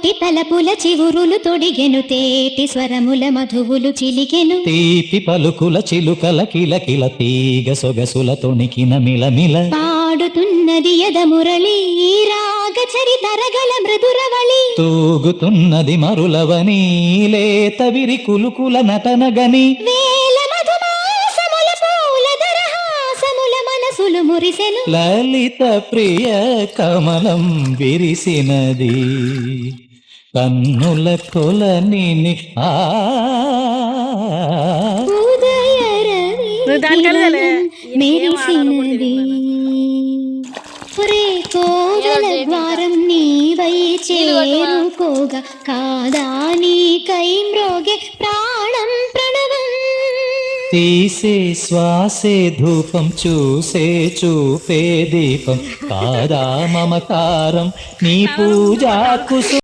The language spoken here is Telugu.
కోటి తలపుల చివురులు తొడిగెను తేటి స్వరముల మధువులు చిలికెను తీపి పలుకుల చిలుకల కిలకిల తీగ సొగసుల తొణికిన మిలమిల పాడుతున్నది యద మురళి రాగ చరితరగల మృదురవళి తూగుతున్నది మరులవని లేత విరి కులుకుల నటనగని వేల మధుమాసముల పూల దరహాసముల మనసులు మురిసెను లలిత ప్రియ కమలం విరిసినది కన్నుల కొలని ఉదయ రవి మెరిసినది ఒరే కోవెల ద్వారం నీవై చేరుకోగా కాదా నీకై మ్రోగే ప్రాణం ప్రణవం తీసే శ్వాసే ధూపం చూసే చూపే దీపం కాదా మమకారం నీ పూజా కుసు